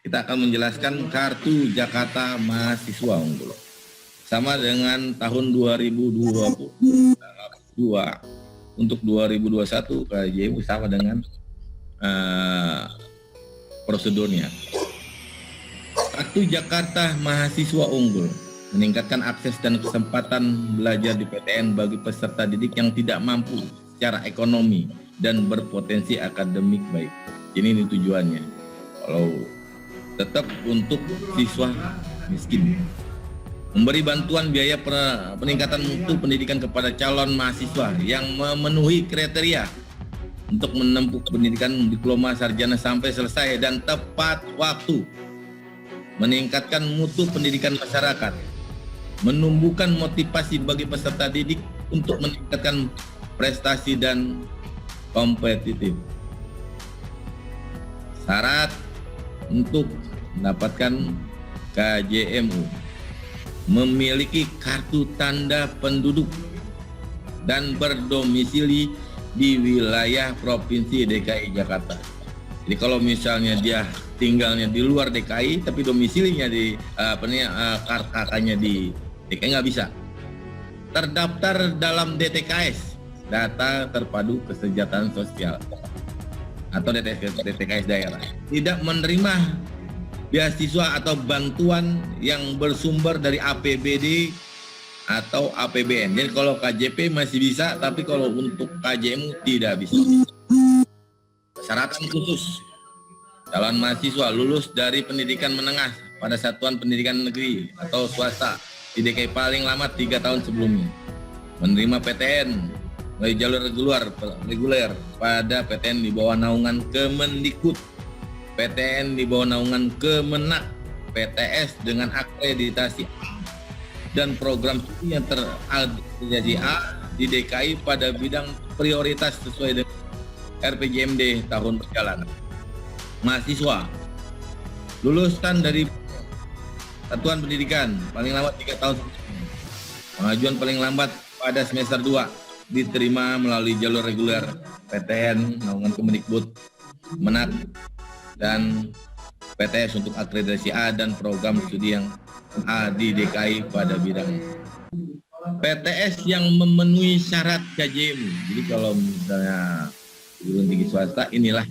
kita akan menjelaskan kartu Jakarta Mahasiswa Unggul. Sama dengan tahun 2020. Untuk 2021 KJMU sama dengan prosedurnya. Kartu Jakarta Mahasiswa Unggul meningkatkan akses dan kesempatan belajar di PTN bagi peserta didik yang tidak mampu secara ekonomi dan berpotensi akademik baik. Ini tujuannya. Kalau tetap untuk siswa miskin. Memberi bantuan biaya peningkatan mutu pendidikan kepada calon mahasiswa yang memenuhi kriteria untuk menempuh pendidikan diploma sarjana sampai selesai dan tepat waktu. Meningkatkan mutu pendidikan masyarakat. Menumbuhkan motivasi bagi peserta didik untuk meningkatkan prestasi dan kompetitif. Syarat untuk mendapatkan KJMU: memiliki kartu tanda penduduk dan berdomisili di wilayah Provinsi DKI Jakarta. Jadi kalau misalnya dia tinggalnya di luar DKI tapi domisilinya di kakaknya di DKI nggak bisa. Terdaftar dalam DTKS, data terpadu kesejahteraan sosial, atau DTKS daerah. Tidak menerima beasiswa atau bantuan yang bersumber dari APBD atau APBN. Jadi kalau KJP masih bisa, tapi kalau untuk KJMU tidak bisa. Persyaratan khusus: calon mahasiswa lulus dari pendidikan menengah pada satuan pendidikan negeri atau swasta di DKI paling lama 3 tahun sebelumnya. Menerima PTN melalui jalur reguler pada PTN di bawah naungan Kemendikbud, PTN di bawah naungan Kemenak, PTS dengan akreditasi A, dan program studi yang terakreditasi A di DKI pada bidang prioritas sesuai dengan RPJMD tahun perjalanan. Mahasiswa lulusan dari satuan pendidikan paling lambat 3 tahun. Pengajuan paling lambat pada semester 2 diterima melalui jalur reguler PTN naungan Kemendikbud, Menak, dan PTS untuk akreditasi A dan program studi yang A di DKI pada bidang PTS yang memenuhi syarat KJMU. Jadi kalau misalnya perguruan tinggi swasta, inilah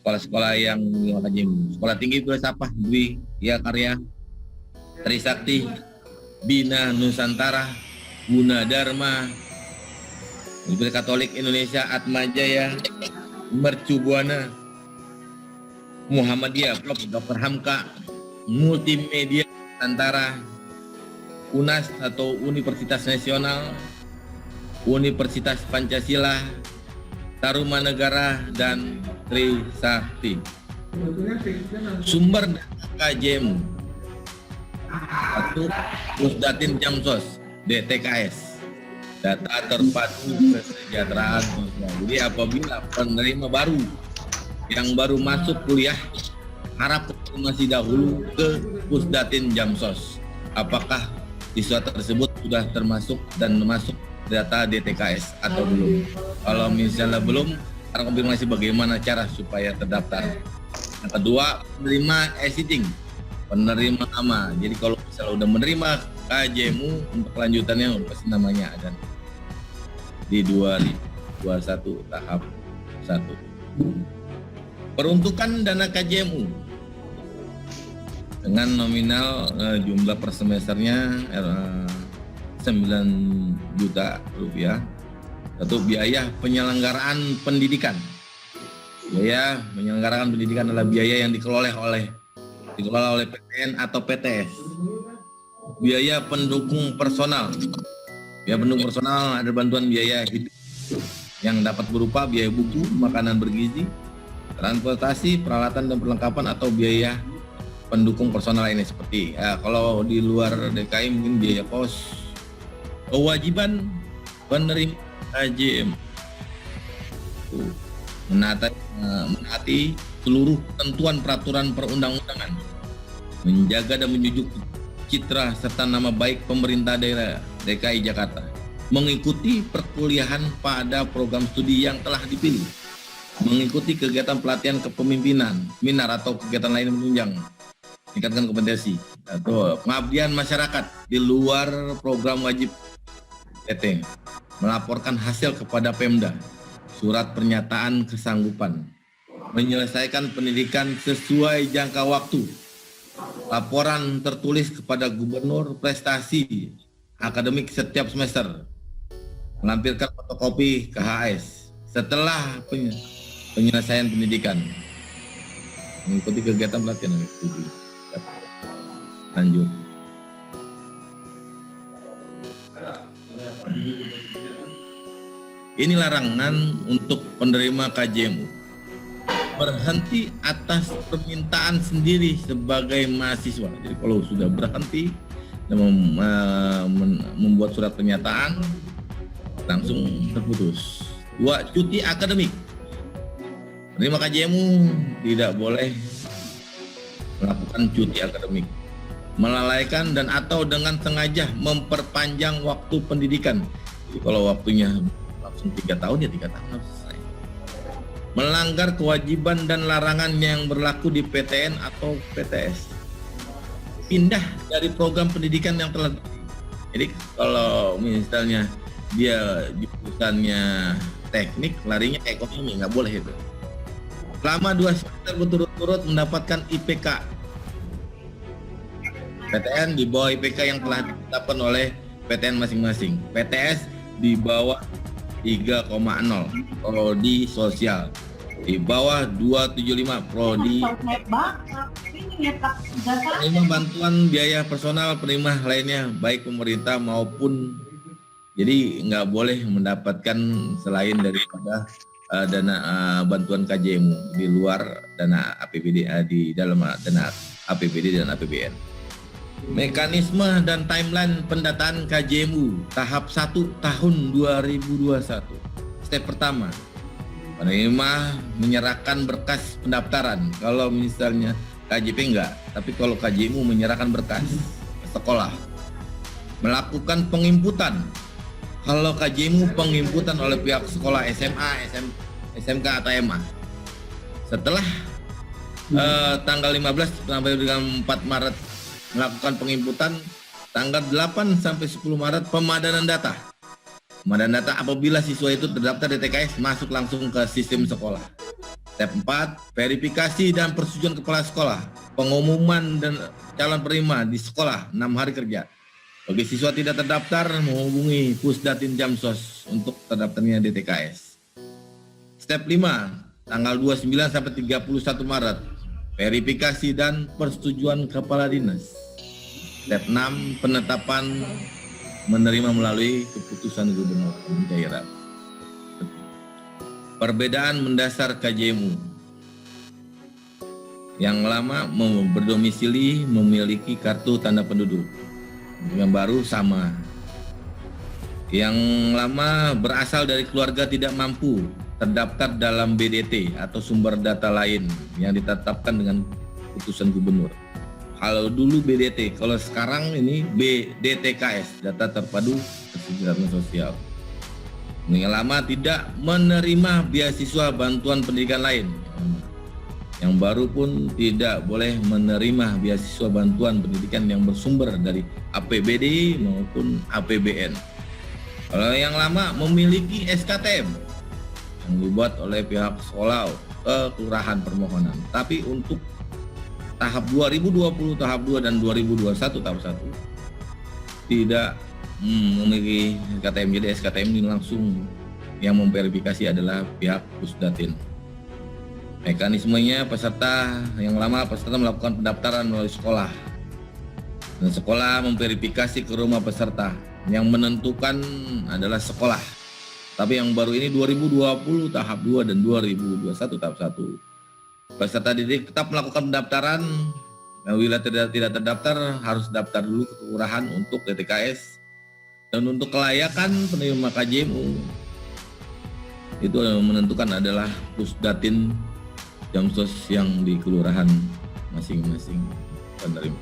sekolah-sekolah yang KJMU. Sekolah tinggi filsafat Dwi Ya Karya, Trisakti, Bina Nusantara, Gunadarma, Universitas Katolik Indonesia, Atmajaya, Mercu Buana, Muhammadiyah, Prof. Dr. Hamka, Multimedia Nusantara, UNAS atau Universitas Nasional, Universitas Pancasila, Tarumanegara, dan Trisakti. Sumber data KJMU: 1. Pusdatin Jamsos DTKS, data terpadu kesejahteraan sosial. Jadi apabila penerima baru yang baru masuk kuliah harap konfirmasi dahulu ke Pusdatin Jamsos apakah siswa tersebut sudah termasuk dan masuk data DTKS atau belum. Kalau misalnya belum, harap konfirmasi bagaimana cara supaya terdaftar. Yang kedua, penerima e-seating, penerima nama. Jadi kalau misalnya udah menerima KJMU, untuk kelanjutannya pasti namanya ada di 2021 tahap 1. Peruntukan dana KJMU dengan nominal jumlah per semesternya 9 juta rupiah. Satu, biaya penyelenggaraan pendidikan. Biaya penyelenggaraan pendidikan adalah biaya yang dikelola oleh PTN atau PTS. Biaya pendukung personal. Biaya pendukung personal ada bantuan biaya hidup yang dapat berupa biaya buku, makanan bergizi, transportasi, peralatan dan perlengkapan, atau biaya pendukung personal lainnya seperti kalau di luar DKI mungkin biaya kos. Kewajiban penerima KJM menaati seluruh ketentuan peraturan perundang-undangan, menjaga dan menjunjung citra serta nama baik pemerintah daerah DKI Jakarta, mengikuti perkuliahan pada program studi yang telah dipilih, mengikuti kegiatan pelatihan kepemimpinan, seminar atau kegiatan lain menunjang, meningkatkan kompetensi atau pengabdian masyarakat di luar program wajib PT, melaporkan hasil kepada Pemda, surat pernyataan kesanggupan, menyelesaikan pendidikan sesuai jangka waktu, laporan tertulis kepada gubernur prestasi akademik setiap semester, melampirkan fotokopi KHS setelah penyelesaian pendidikan, mengikuti kegiatan pelatihan. Lanjut. Ini larangan untuk penerima KJMU berhenti atas permintaan sendiri sebagai mahasiswa. Jadi kalau sudah berhenti dan membuat surat pernyataan, langsung terputus. 2. Cuti akademik. Penerima KJMU tidak boleh melakukan cuti akademik, melalaikan dan atau dengan sengaja memperpanjang waktu pendidikan. Jadi kalau waktunya langsung 3 tahun ya 3 tahun harus selesai. Melanggar kewajiban dan larangan yang berlaku di PTN atau PTS. Pindah dari program pendidikan yang telah. Jadi kalau misalnya dia jurusannya teknik, larinya ekonomi, nggak boleh itu. Selama 2 semester berturut-turut mendapatkan IPK PTN di bawah IPK yang telah ditetapkan oleh PTN masing-masing. PTS di bawah 3,0 prodi sosial, di bawah 275 prodi penerima bantuan biaya personal, penerima lainnya baik pemerintah maupun, jadi nggak boleh mendapatkan selain daripada dana bantuan KJMU di luar dana APBD, di dalam dana APBD dan APBN. Mekanisme dan timeline pendataan KJMU tahap 1 tahun 2021. Step pertama, penerima menyerahkan berkas pendaftaran. Kalau misalnya KJP enggak, tapi kalau KJMU menyerahkan berkas ke sekolah. Melakukan penginputan. Kalau KJMU penginputan oleh pihak sekolah SMA, SMK atau MA. Setelah tanggal 15 sampai dengan 4 Maret melakukan penginputan, tanggal 8 sampai 10 Maret pemadanan data. Pemadanan data apabila siswa itu terdaftar di TKS masuk langsung ke sistem sekolah. Step 4, verifikasi dan persetujuan kepala sekolah. Pengumuman dan calon penerima di sekolah 6 hari kerja. Bagi siswa tidak terdaftar, menghubungi Pusdatin Jamsos untuk terdaftarnya di TKS. Step 5, tanggal 29 sampai 31 Maret, verifikasi dan persetujuan kepala dinas. Step 6, penetapan menerima melalui keputusan gubernur daerah. Perbedaan mendasar KJMU. Yang lama berdomisili memiliki kartu tanda penduduk. Yang baru sama. Yang lama berasal dari keluarga tidak mampu, terdaftar dalam BDT atau sumber data lain yang ditetapkan dengan putusan gubernur. Kalau dulu BDT, kalau sekarang ini BDTKS, data terpadu kesejahteraan sosial. Yang lama tidak menerima beasiswa bantuan pendidikan lain. Yang baru pun tidak boleh menerima beasiswa bantuan pendidikan yang bersumber dari APBD maupun APBN. Kalau yang lama memiliki SKTM yang dibuat oleh pihak sekolah ke kelurahan permohonan. Tapi untuk tahap 2020 tahap 2 dan 2021 tahap 1 tidak memiliki SKTM. Jadi SKTM ini langsung yang memverifikasi adalah pihak Pusdatin. Mekanismenya peserta yang lama melakukan pendaftaran melalui sekolah. Dan sekolah memverifikasi ke rumah peserta. Yang menentukan adalah sekolah. Tapi yang baru ini 2020 tahap 2 dan 2021 tahap 1. Peserta didik tetap melakukan pendaftaran. Bila tidak terdaftar harus daftar dulu ke kelurahan untuk DTKS. Dan untuk kelayakan penerima KJMU itu yang menentukan adalah Pusdatin Jamsos yang di kelurahan masing-masing penerima.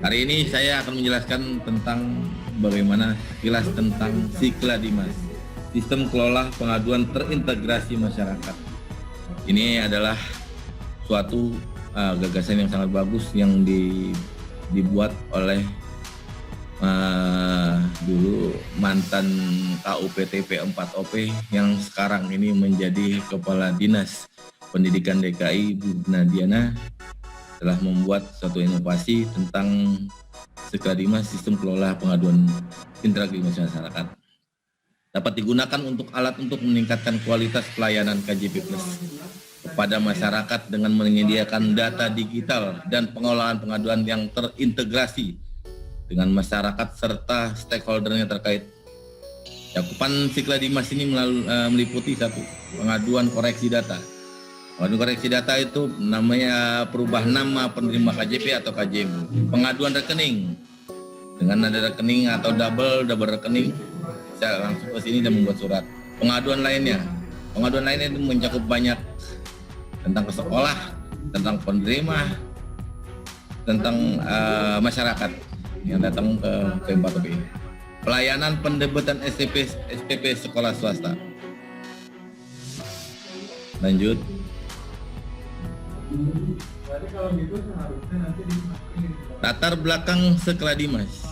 Hari ini saya akan menjelaskan tentang bagaimana sekilas tentang Sikladimas. sistem kelola pengaduan terintegrasi masyarakat. Ini adalah suatu gagasan yang sangat bagus yang dibuat oleh dulu mantan KUPTP 4OP yang sekarang ini menjadi Kepala Dinas Pendidikan DKI, Bu Nadiana, telah membuat suatu inovasi tentang Sekladimas, sistem kelola pengaduan integrasi masyarakat. Dapat digunakan untuk alat untuk meningkatkan kualitas pelayanan KJP Plus kepada masyarakat dengan menyediakan data digital dan pengelolaan pengaduan yang terintegrasi dengan masyarakat serta stakeholdernya terkait. Cakupan Sekladimas ini meliputi satu, pengaduan koreksi data. Pengaduan koreksi data itu namanya perubah nama penerima KJP atau KJM. Pengaduan rekening, dengan ada rekening atau double rekening, bisa langsung ke sini dan membuat surat. Pengaduan lainnya itu mencakup banyak, tentang ke sekolah, tentang penerima, tentang masyarakat yang datang ke P4OP. Pelayanan pendebetan SPP sekolah swasta. Lanjut. Latar belakang Sekladimas.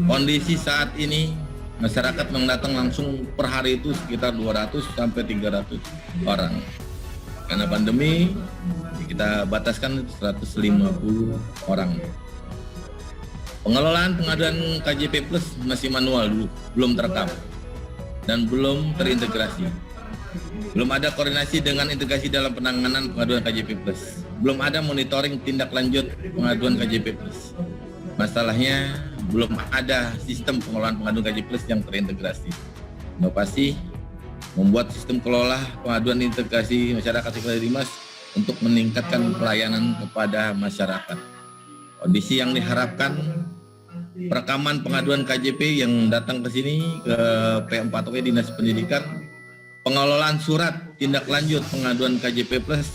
Kondisi saat ini masyarakat yang datang langsung per hari itu sekitar 200 sampai 300 orang. Karena pandemi kita bataskan 150 orang. Pengelolaan pengaduan KJP Plus masih manual dulu, belum terekam dan belum terintegrasi. Belum ada koordinasi dengan integrasi dalam penanganan pengaduan KJP Plus. Belum ada monitoring tindak lanjut pengaduan KJP Plus. Masalahnya belum ada sistem pengelolaan pengaduan KJP Plus yang terintegrasi. Inovasi membuat sistem kelola pengaduan integrasi masyarakat Sekladimas untuk meningkatkan pelayanan kepada masyarakat. Kondisi yang diharapkan, perekaman pengaduan KJP yang datang ke sini ke P4OP Dinas Pendidikan, pengelolaan surat tindak lanjut pengaduan KJP Plus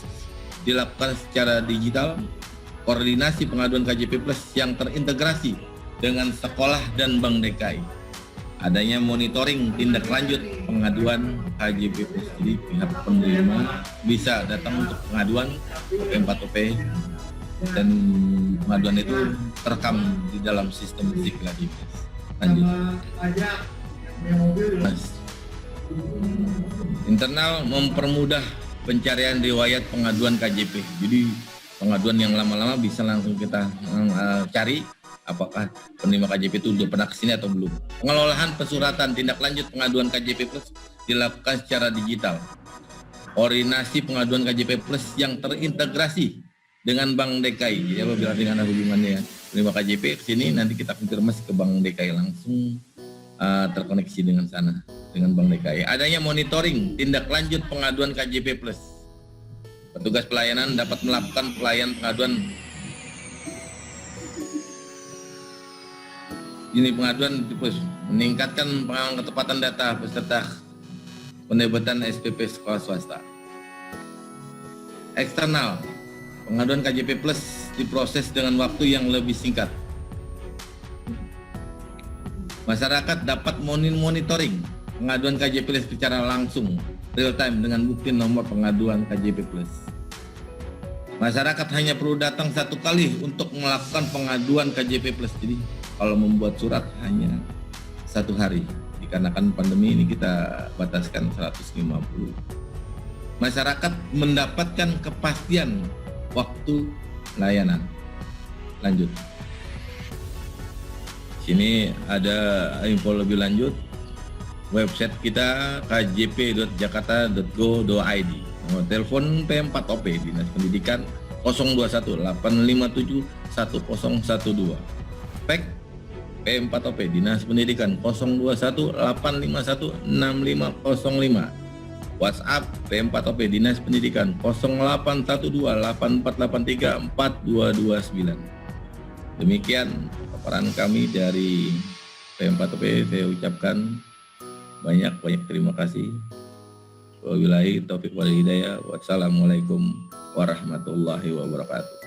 dilakukan secara digital, koordinasi pengaduan KJP Plus yang terintegrasi dengan sekolah dan Bank DKI. Adanya monitoring tindak lanjut pengaduan KJP Plus, jadi pihak penerima bisa datang untuk pengaduan P4OP dan pengaduan itu terekam di dalam sistem Sekladimas. Lanjut. Mas. Internal mempermudah pencarian riwayat pengaduan KJP. Jadi pengaduan yang lama-lama bisa langsung kita cari apakah penerima KJP itu sudah pernah kesini atau belum. Pengelolaan pesuratan tindak lanjut pengaduan KJP Plus dilakukan secara digital. Koordinasi pengaduan KJP Plus yang terintegrasi dengan Bank DKI. Jadi apabila dengan hubungannya penerima KJP ke sini, nanti kita konfirmasi ke Bank DKI langsung terkoneksi dengan sana, dengan Bank DKI. Adanya monitoring tindak lanjut pengaduan KJP Plus. Petugas pelayanan dapat melakukan pelayanan pengaduan Plus, meningkatkan pengawasan ketepatan data peserta pendebetan SPP sekolah swasta. Eksternal, pengaduan KJP Plus diproses dengan waktu yang lebih singkat. Masyarakat dapat monitoring pengaduan KJP Plus secara langsung, real time dengan bukti nomor pengaduan KJP Plus. Masyarakat hanya perlu datang satu kali untuk melakukan pengaduan KJP Plus. Jadi kalau membuat surat hanya satu hari. Dikarenakan pandemi ini kita bataskan 150. Masyarakat mendapatkan kepastian waktu layanan. Lanjut. Sini ada info lebih lanjut. Website kita kjp.jakarta.go.id. Nomor telepon P4OP Dinas Pendidikan 021 857 1012. Fax P4OP Dinas Pendidikan 021 851 6505. WhatsApp P4OP Dinas Pendidikan 0812 8483 4229. Demikian paparan kami dari P4OP. Saya ucapkan banyak terima kasih. Wabillahi taufiq wal hidayah. Wassalamualaikum warahmatullahi wabarakatuh.